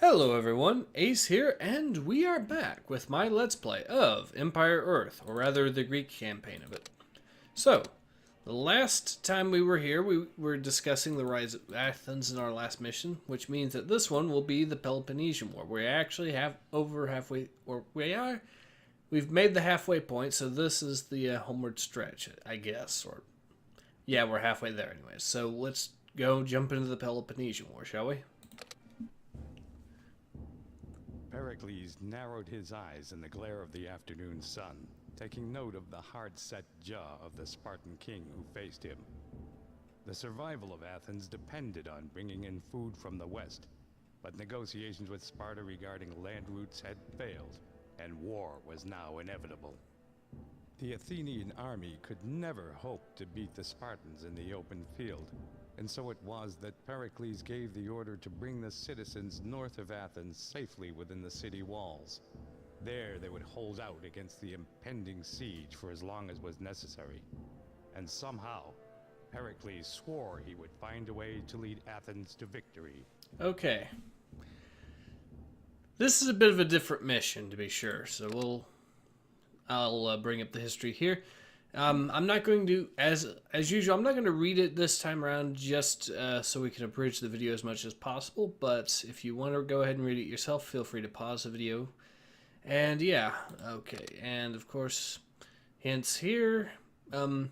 Hello everyone, Ace here, and we are back with my Let's Play of Empire Earth, or rather the Greek campaign of it. So, the last time we were here, we were discussing the rise of Athens in our last mission, which means that this one will be the Peloponnesian War. We actually have over halfway, or we've made the halfway point, so this is the homeward stretch, I guess, or yeah, we're halfway there anyways. So let's go jump into the Peloponnesian War, shall we? Pericles narrowed his eyes in the glare of the afternoon sun, taking note of the hard-set jaw of the Spartan king who faced him. The survival of Athens depended on bringing in food from the west, but negotiations with Sparta regarding land routes had failed, and war was now inevitable. The Athenian army could never hope to beat the Spartans in the open field, and so it was that Pericles gave the order to bring the citizens north of Athens safely within the city walls. There they would hold out against the impending siege for as long as was necessary. And somehow, Pericles swore he would find a way to lead Athens to victory. Okay. This is a bit of a different mission, to be sure, so I'll bring up the history here. I'm not going to, as usual, I'm not going to read it this time around just so we can abridge the video as much as possible, but if you want to go ahead and read it yourself, feel free to pause the video. And yeah, okay, and of course, hints here. This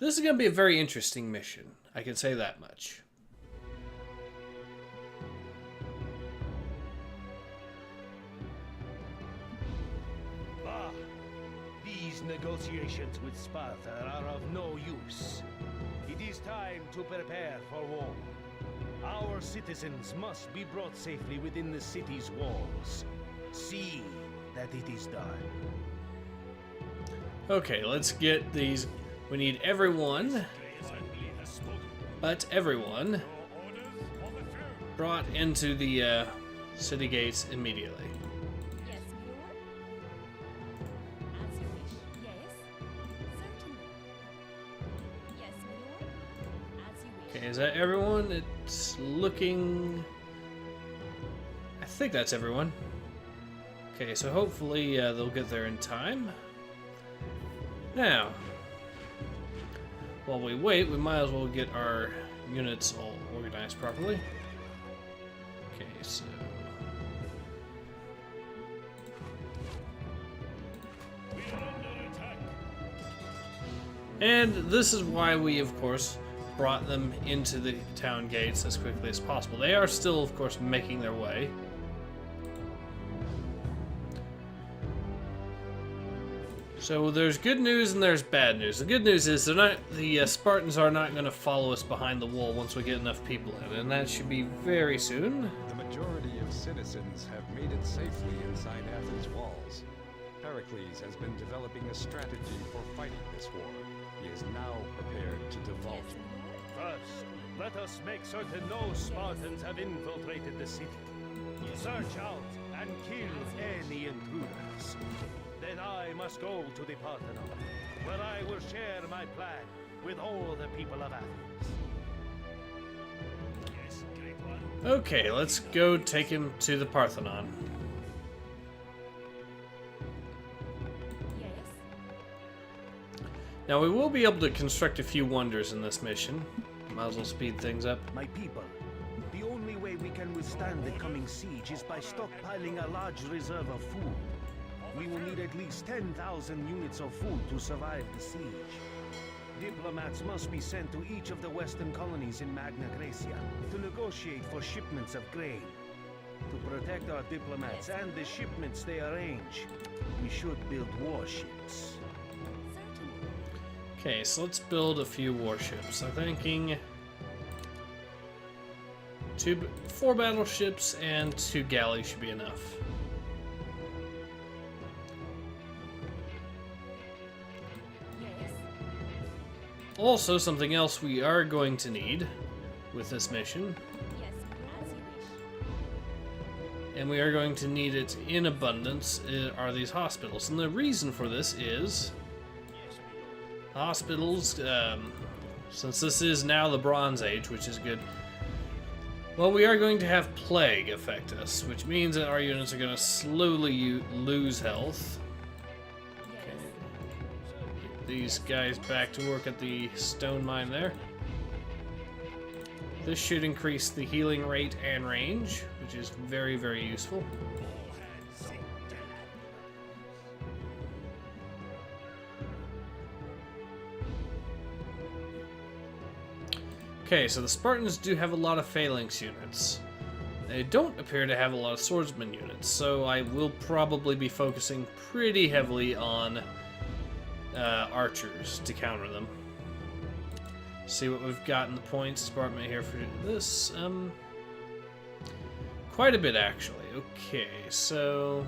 is going to be a very interesting mission, I can say that much. These negotiations with Sparta are of no use. It is time to prepare for war. Our citizens must be brought safely within the city's walls. See that it is done. Okay, let's get these. We need everyone, but everyone brought into the city gates immediately. Okay, is that everyone? It's looking... I think that's everyone. Okay, so hopefully they'll get there in time. Now, while we wait, we might as well get our units all organized properly. Okay, so... And this is why we, of course, brought them into the town gates as quickly as possible. They are still, of course, making their way. So there's good news and there's bad news. The good news is the Spartans are not going to follow us behind the wall once we get enough people in, and that should be very soon. The majority of citizens have made it safely inside Athens' walls. Pericles has been developing a strategy for fighting this war. He is now prepared to divulge it. First, let us make certain no Spartans have infiltrated the city. Search out and kill any intruders. Then I must go to the Parthenon, where I will share my plan with all the people of Athens. Yes, great one. Okay, let's go take him to the Parthenon. Now we will be able to construct a few wonders in this mission. Might as well speed things up. My people, the only way we can withstand the coming siege is by stockpiling a large reserve of food. We will need at least 10,000 units of food to survive the siege. Diplomats must be sent to each of the western colonies in Magna Graecia to negotiate for shipments of grain. To protect our diplomats and the shipments they arrange, we should build warships. Okay, so let's build a few warships. I'm thinking 4 battleships and 2 galleys should be enough. Also, something else we are going to need with this mission, and we are going to need it in abundance, are these hospitals. And the reason for this is hospitals, since this is now the Bronze Age, which is good, Well, we are going to have plague affect us, which means that our units are going to slowly lose health. Okay. Get these guys back to work at the stone mine there. This should increase the healing rate and range, which is very, very useful. Okay, so the Spartans do have a lot of phalanx units. They don't appear to have a lot of swordsman units, so I will probably be focusing pretty heavily on archers to counter them. See what we've got in the points department here for this. Quite a bit, actually. Okay, so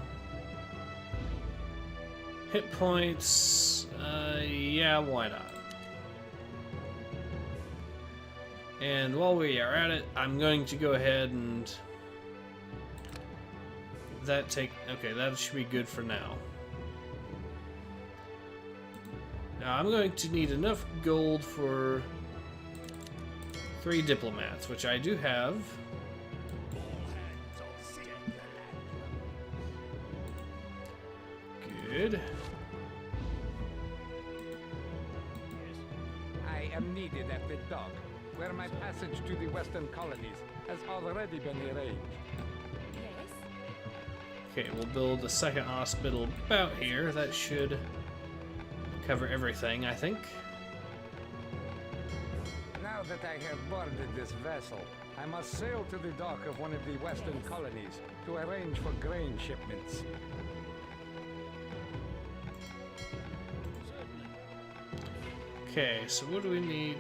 hit points. Yeah, why not? And while we are at it, I'm going to go ahead and okay, that should be good for now. Now I'm going to need enough gold for 3 diplomats, which I do have. Good. I am needed at the dock, where my passage to the western colonies has already been arranged. Okay, we'll build a second hospital about here. That should cover everything, I think. Now that I have boarded this vessel, I must sail to the dock of one of the western colonies to arrange for grain shipments. Okay, so what do we need?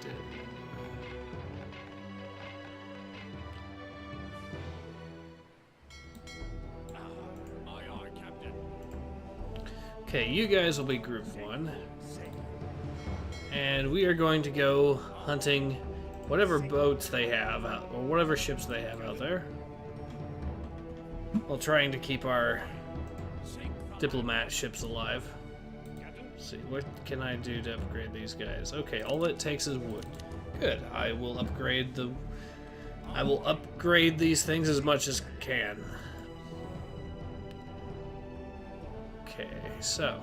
Okay, you guys will be Group 1. And we are going to go hunting whatever boats they have, or whatever ships they have out there. While trying to keep our diplomat ships alive. Let's see, what can I do to upgrade these guys? Okay, all it takes is wood. Good, I will upgrade these things as much as I can. Okay, so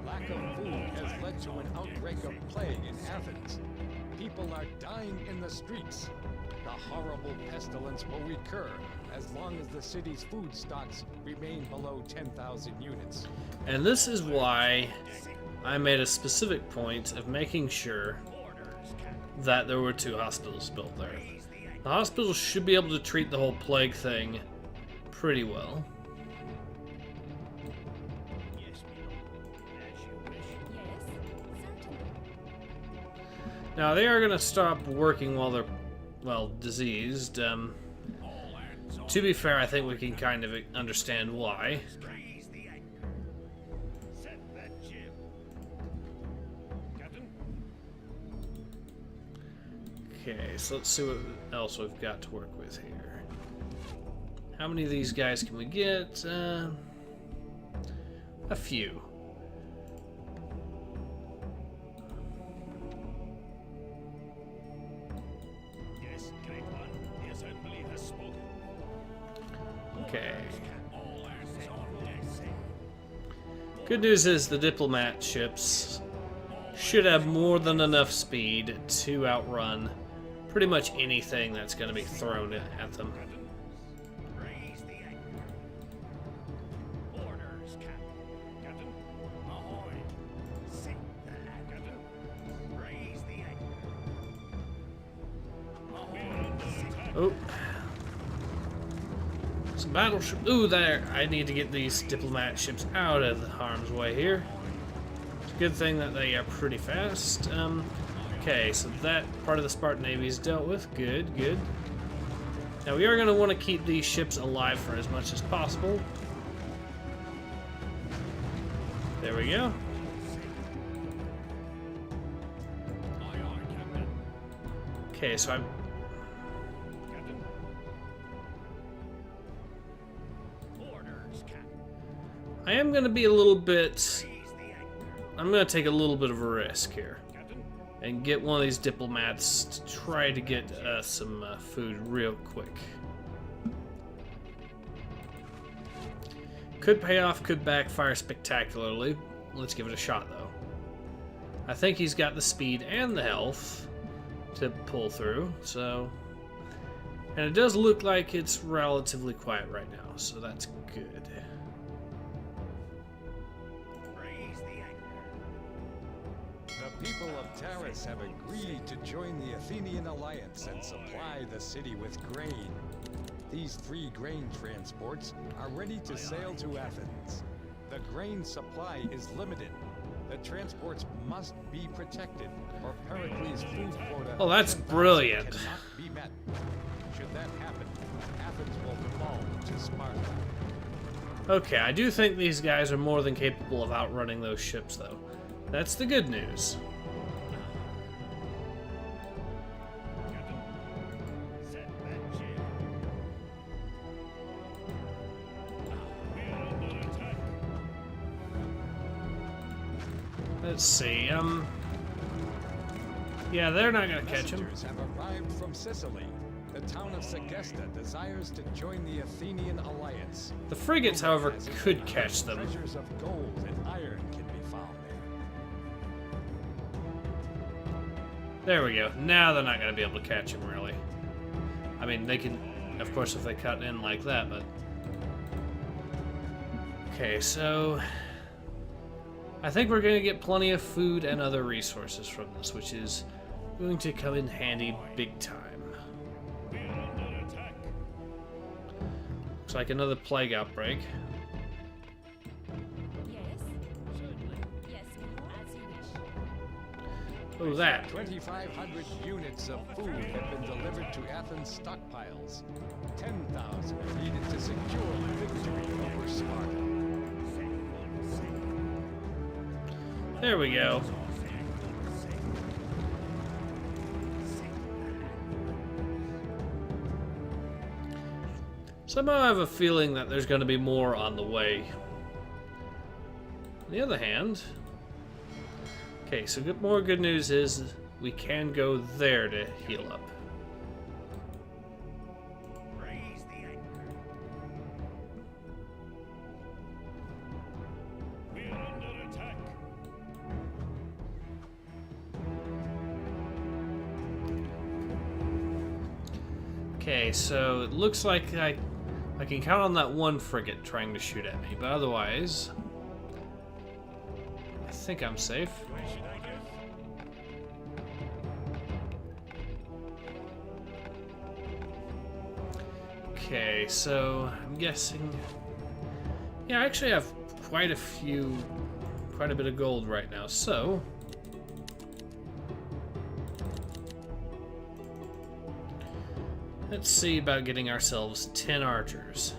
Lack of food has led to an outbreak of plague in Athens. People are dying in the streets. The horrible pestilence will recur as long as the city's food stocks remain below 10,000 units. and this is why I made a specific point of making sure that there were 2 hospitals built there. The hospitals should be able to treat the whole plague thing pretty well. Now, they are going to stop working while they're, well, diseased. To be fair, I think we can kind of understand why. Okay, so let's see what else we've got to work with here. How many of these guys can we get? A few. Okay. Good news is the diplomat ships should have more than enough speed to outrun pretty much anything that's going to be thrown at them. Oh. Some battleship. Ooh, there. I need to get these diplomat ships out of the harm's way here. It's a good thing that they are pretty fast. Okay, so that part of the Spartan Navy is dealt with. Good, good. Now we are going to want to keep these ships alive for as much as possible. There we go. Okay, so I am going to be a little bit... I'm going to take a little bit of a risk here. And get one of these diplomats to try to get some food real quick. Could pay off, could backfire spectacularly. Let's give it a shot, though. I think he's got the speed and the health to pull through, so... And it does look like it's relatively quiet right now, so that's good. The people of Taris have agreed to join the Athenian alliance and supply the city with grain. These 3 grain transports are ready to sail to Athens. The grain supply is limited. The transports must be protected, or Pericles' food quota Oh, that's brilliant. cannot be met. Should that happen, Athens will fall to Sparta. Okay, I do think these guys are more than capable of outrunning those ships, though. That's the good news. Let's see, yeah, they're not gonna catch him. Messengers have arrived from Sicily. The town of Segesta desires to join the Athenian alliance. The frigates, however, could catch them. Treasures of gold and iron can be found there. There we go. Now they're not gonna be able to catch him, really. I mean, they can, of course, if they cut in like that, but... Okay, so... I think we're going to get plenty of food and other resources from this, which is going to come in handy big time. Looks like another plague outbreak. Yes, certainly. Yes, as you wish. Oh, that. 2,500 units of food have been delivered to Athens' stockpiles. 10,000 are needed to secure victory over Sparta. There we go. Somehow I have a feeling that there's going to be more on the way. On the other hand... Okay, so more good news is we can go there to heal up. Okay, so it looks like I can count on that one frigate trying to shoot at me, but otherwise, I think I'm safe. Okay, so I'm guessing... Yeah, I actually have quite a bit of gold right now, so... Let's see about getting ourselves 10 archers.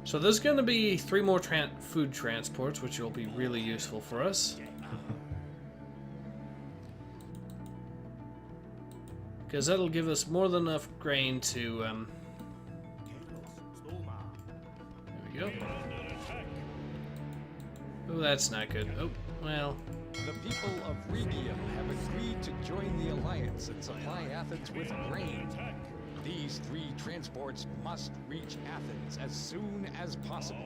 So there's going to be 3 more food transports, which will be really useful for us. Because that'll give us more than enough grain to, there we go. Oh, that's not good. Oh, well. The people of Rhegium have agreed to join the alliance and supply Athens with grain. These 3 transports must reach Athens as soon as possible.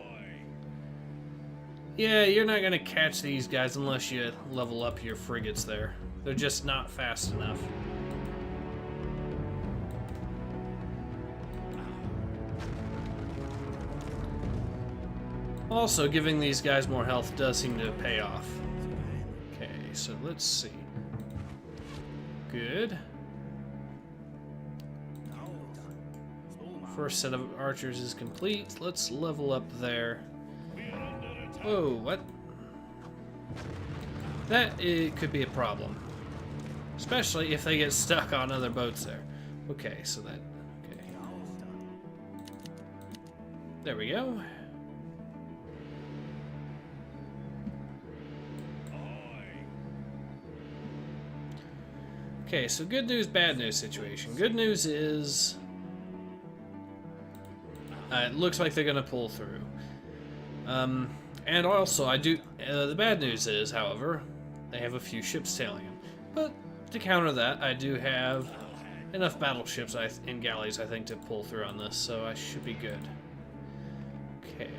Yeah, you're not going to catch these guys unless you level up your frigates there. They're just not fast enough. Also, giving these guys more health does seem to pay off. Okay, so let's see. Good. First set of archers is complete. Let's level up there. Whoa, what? That could be a problem. Especially if they get stuck on other boats there. Okay, so that... Okay. There we go. Okay, so good news, bad news situation. Good news is... it looks like they're going to pull through. And also, the bad news is, however, they have a few ships sailing in. But to counter that, I do have enough battleships and galleys, I think, to pull through on this, so I should be good. Okay.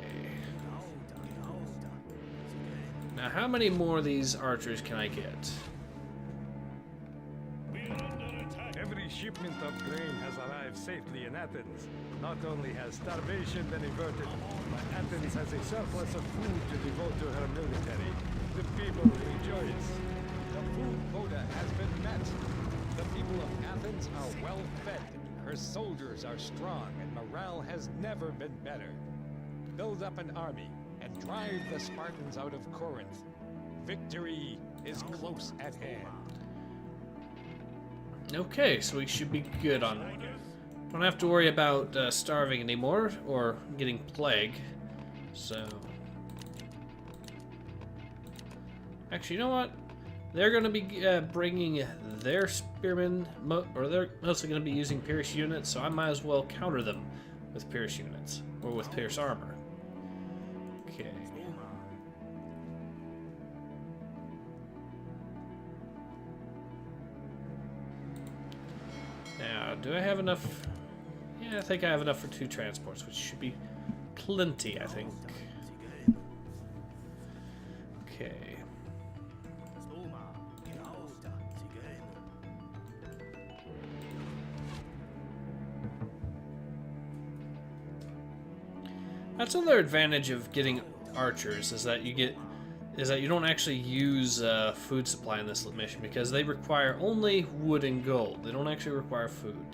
Now, how many more of these archers can I get? Every shipment of grain has arrived safely in Athens. Not only has starvation been averted, but Athens has a surplus of food to devote to her military. The people rejoice. The food quota has been met. The people of Athens are well fed. Her soldiers are strong, and morale has never been better. Build up an army and drive the Spartans out of Corinth. Victory is close at hand. Okay, so we should be good on that. Don't have to worry about starving anymore or getting plague. So, actually, you know what? They're going to be bringing their spearmen, or they're mostly going to be using Pierce units. So I might as well counter them with Pierce units or with Pierce armor. Okay. Now, do I have enough? Yeah, I think I have enough for 2 transports, which should be plenty, I think. Okay. That's another advantage of getting archers is that you don't actually use food supply in this mission because they require only wood and gold. They don't actually require food.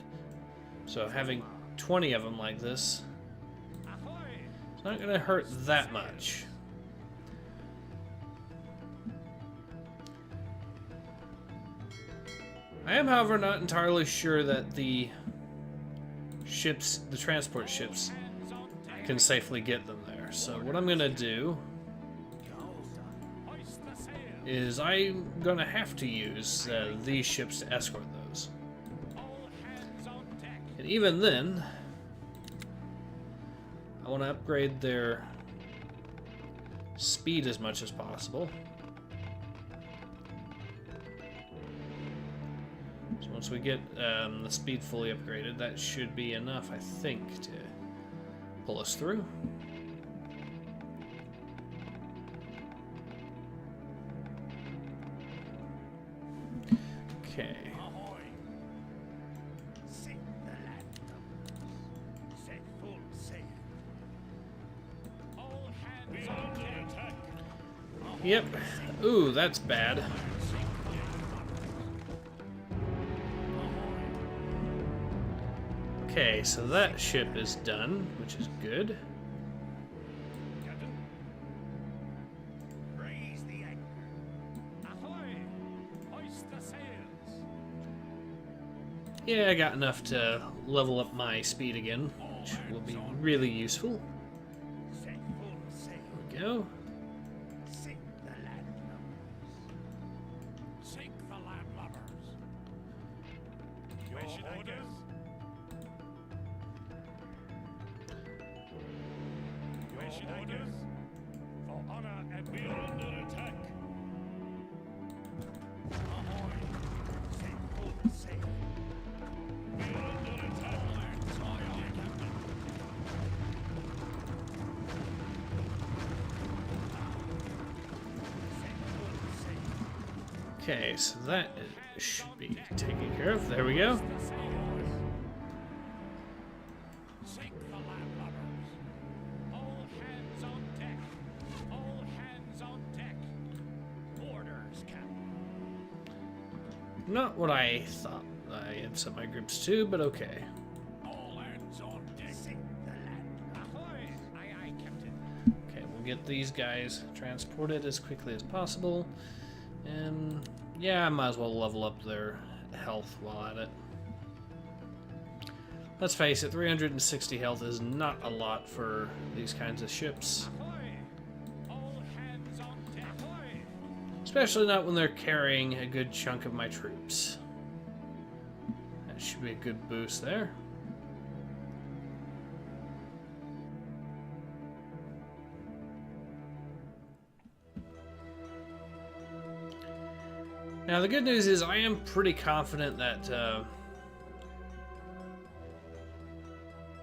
So having 20 of them like this, it's not going to hurt that much. I am, however, not entirely sure that the transport ships, can safely get them there. So what I'm going to do is I'm going to have to use these ships to escort those. And even then, I want to upgrade their speed as much as possible. So once we get the speed fully upgraded, that should be enough, I think, to pull us through. Okay. Yep. Ooh, that's bad. Okay, so that ship is done, which is good. Yeah, I got enough to level up my speed again, which will be really useful. There we go. Okay, so that should be taken care of. There we go. Not what I thought I had set my groups to, but okay. Okay, we'll get these guys transported as quickly as possible. And Yeah, I might as well level up their health while at it. Let's face it, 360 health is not a lot for these kinds of ships. Especially not when they're carrying a good chunk of my troops. That should be a good boost there. Now the good news is I am pretty confident that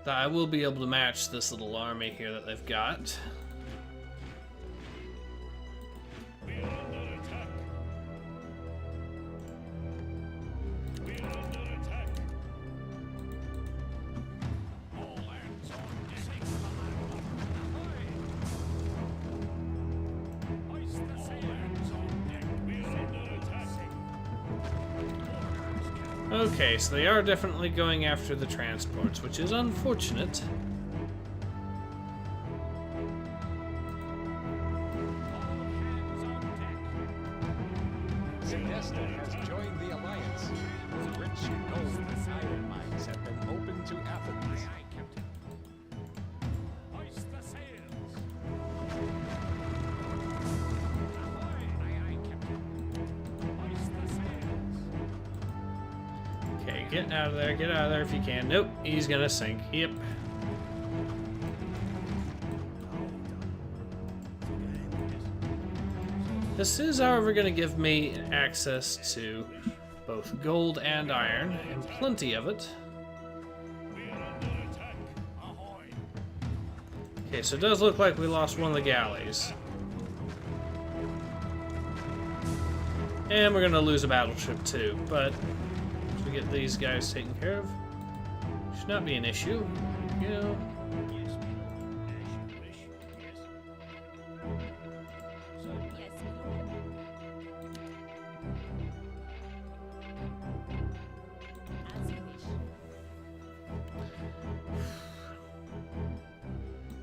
that I will be able to match this little army here that they've got. We are under attack. We are under attack. All hands on deck. Hoist the sails on deck. We are under attack. Okay, so they are definitely going after the transports, which is unfortunate. Suggested has joined the alliance. Rich gold and iron mines have been opened to Athens. Hoist the sails. Hoist the sails. Okay, get out of there if you can. Nope, he's gonna sink. Yep. This is, however, going to give me access to both gold and iron, and plenty of it. We are under attack. Ahoy. Okay, so it does look like we lost one of the galleys. And we're going to lose a battleship too, but once we get these guys taken care of, should not be an issue. You know, Yes, madam. As you wish. Yes. Yes, milord. As you wish.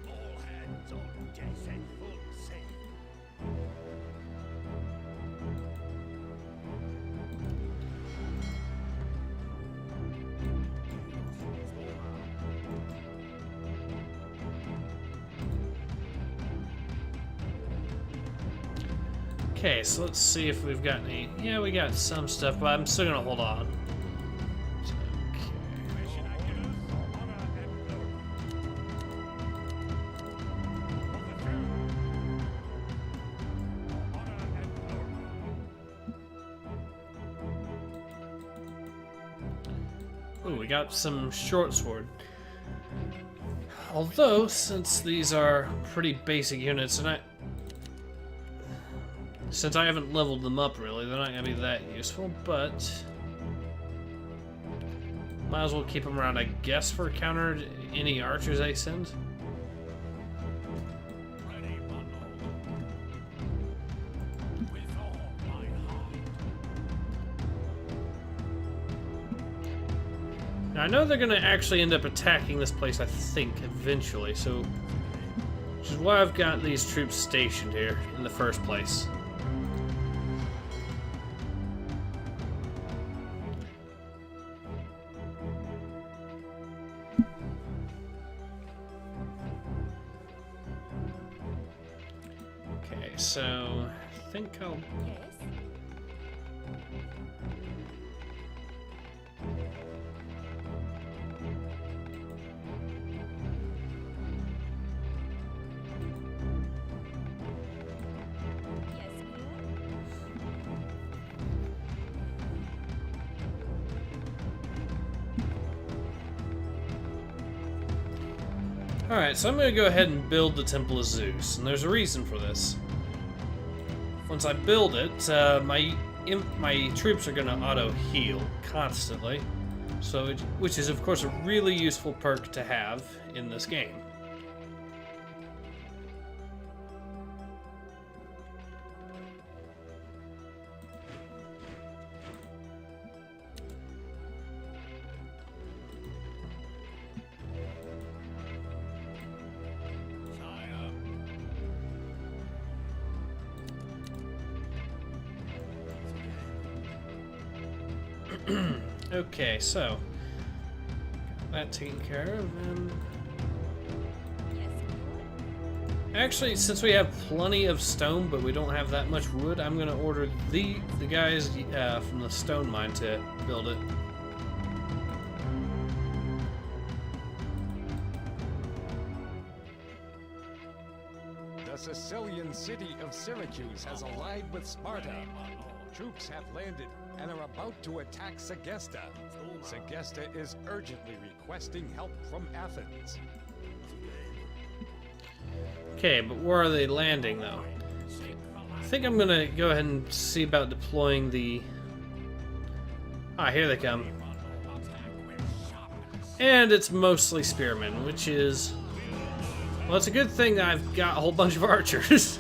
All hands on deck and full sail. okay, so let's see if we've got any. Yeah, we got some stuff, but I'm still going to hold on. Mission accurate. Honor and glory. For the crown. Honor and glory. Ooh, we got some short sword. Although, since these are pretty basic units, and since I haven't leveled them up really, they're not going to be that useful, but might as well keep them around, I guess, for counter any archers they send. Ready, bundle. With all my heart. Now, I know they're going to actually end up attacking this place, I think, eventually, so which is why I've got these troops stationed here in the first place. Okay, so I think I'll Yes. Yes, milord. Alright, so I'm going to go ahead and build the Temple of Zeus, and there's a reason for this. Once I build it, my troops are going to auto-heal constantly, so which is, of course, a really useful perk to have in this game. Sire. Okay, so that taken care of, and Yes, my lord. actually, since we have plenty of stone, but we don't have that much wood, I'm gonna order the guys from the stone mine to build it. The Sicilian city of Syracuse has allied with Sparta. Troops have landed and are about to attack Segesta. Segesta is urgently requesting help from Athens. Okay, but where are they landing, though? I think I'm gonna go ahead and see about deploying the... Ah, here they come. And it's mostly spearmen, which is... Well, it's a good thing that I've got a whole bunch of archers.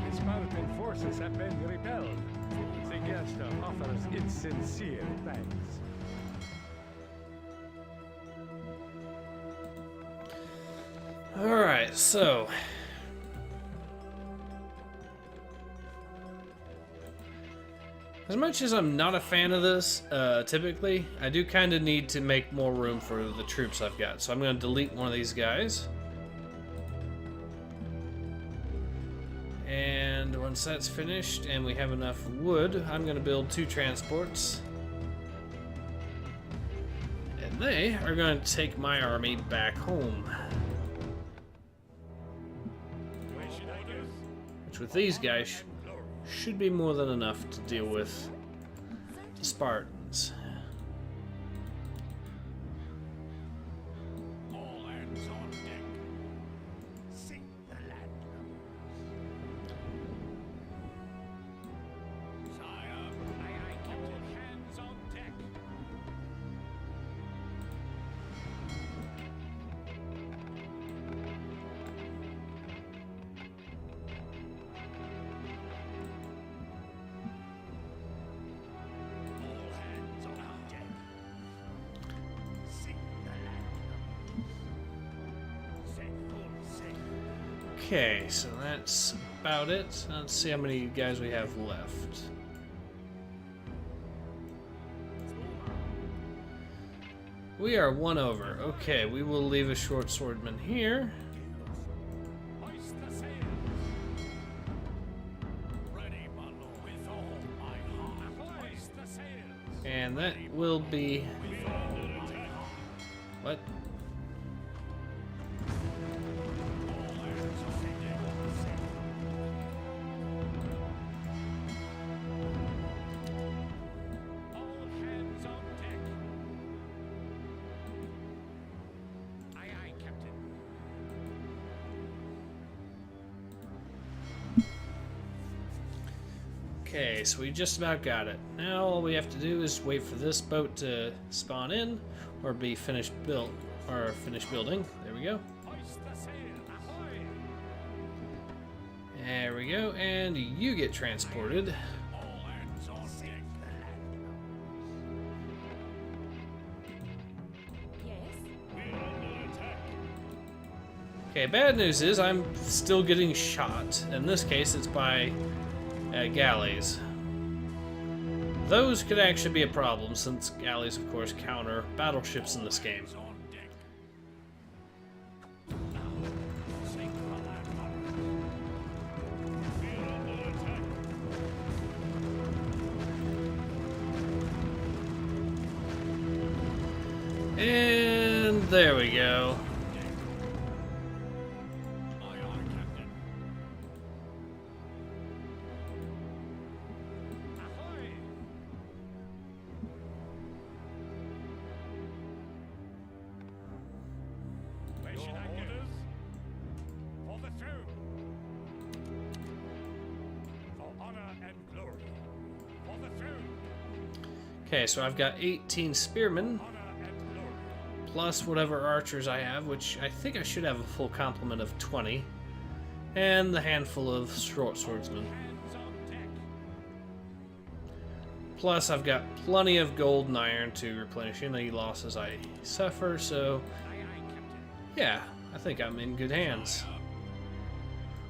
The Spartan forces have been repelled. Segesta offers its sincere thanks. Alright, so... As much as I'm not a fan of this, typically, I do kind of need to make more room for the troops I've got. So I'm going to delete one of these guys. And once that's finished and we have enough wood, I'm going to build 2 transports. And they are going to take my army back home. Which with these guys should be more than enough to deal with the Spartans. All hands on deck. Sink the land. Sire, aye, aye, Captain. All hands on deck. All hands on deck. Sink the land. Set full sail. Okay, so that's about it. Let's see how many guys we have left. We are 1 over. Okay, we will leave a short swordman here. Hoist the sails. Ready, my lord, with all my heart. Hoist the sails. And that will be... What? All hands on deck. Aye, aye, Captain. Okay, so we just about got it. Now all we have to do is wait for this boat to spawn in or be finished built or finished building. There we go. Hoist the sail. Ahoy! There we go, and you get transported. All hands on deck. Yes. Okay, bad news is I'm still getting shot. In this case, it's by galleys. Those could actually be a problem since galleys, of course, counter battleships in this game. On deck. Now, sink the land. We're under attack. And there we go. Aye, aye, Captain. Ahoy! Where should I go? For the throne. For honor and glory. For the throne. Okay, so I've got 18 spearmen, Honor and glory. plus whatever archers I have, which I think I should have a full complement of 20, and the handful of short swordsmen. Hands on deck. Plus, I've got plenty of gold and iron to replenish any losses I suffer, so Aye, aye, Captain. yeah, I think I'm in good hands.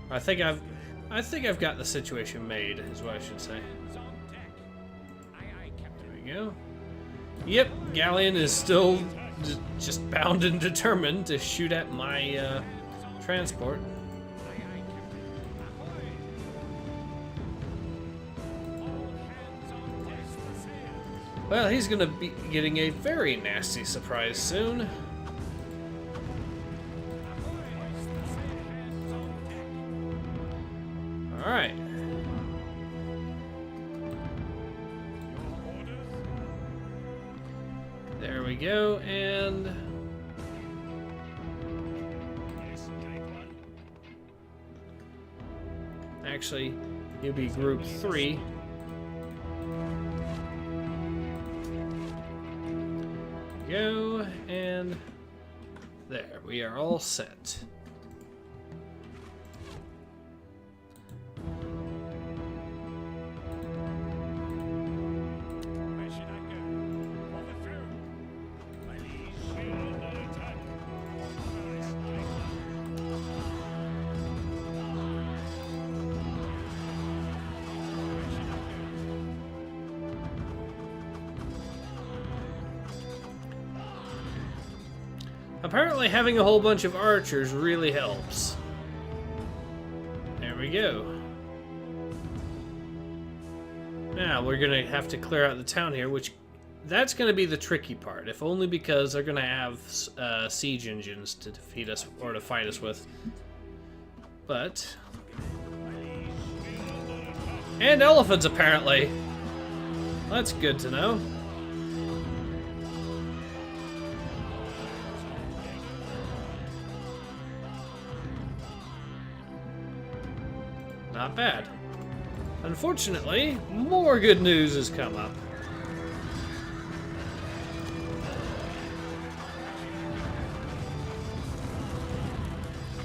I think I've I think I've got the situation made, is what I should say. There we go. Yep, Galleon is still just bound and determined to shoot at my transport. Well, he's gonna be getting a very nasty surprise soon. Alright. There we go, and... Actually, you'll be group 3. Go, and there, we are all set. Apparently having a whole bunch of archers really helps. There we go. Now we're gonna have to clear out the town here, which that's gonna be the tricky part, if only because they're gonna have siege engines to defeat us or to fight us with. But and elephants apparently. That's good to know. Not bad. Unfortunately, more good news has come up.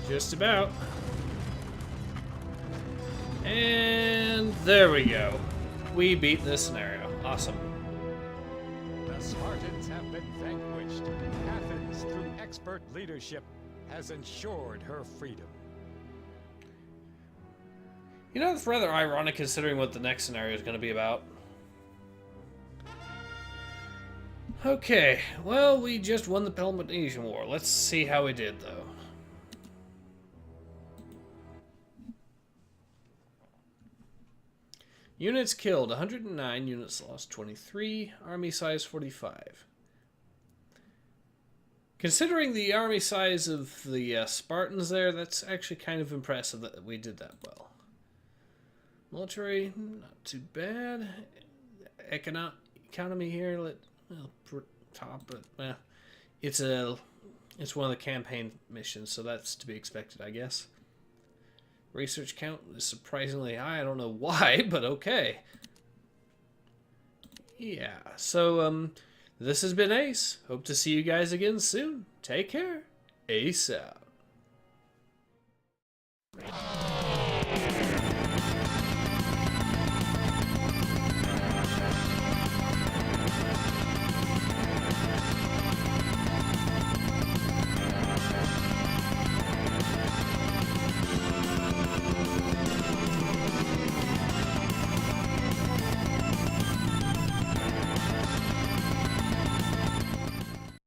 Just about. And there we go. We beat this scenario. Awesome. The Spartans have been vanquished. Athens, through expert leadership, has ensured her freedom. You know, it's rather ironic considering what the next scenario is going to be about. Okay, well, we just won the Peloponnesian War. Let's see how we did, though. Units killed, 109. Units lost, 23. Army size, 45. Considering the army size of the Spartans there, that's actually kind of impressive that we did that well. Military, not too bad. Economy here, top, but it's one of the campaign missions, so that's to be expected, I guess. Research count is surprisingly high. I don't know why, but okay. Yeah, so this has been Ace. Hope to see you guys again soon. Take care. Ace out.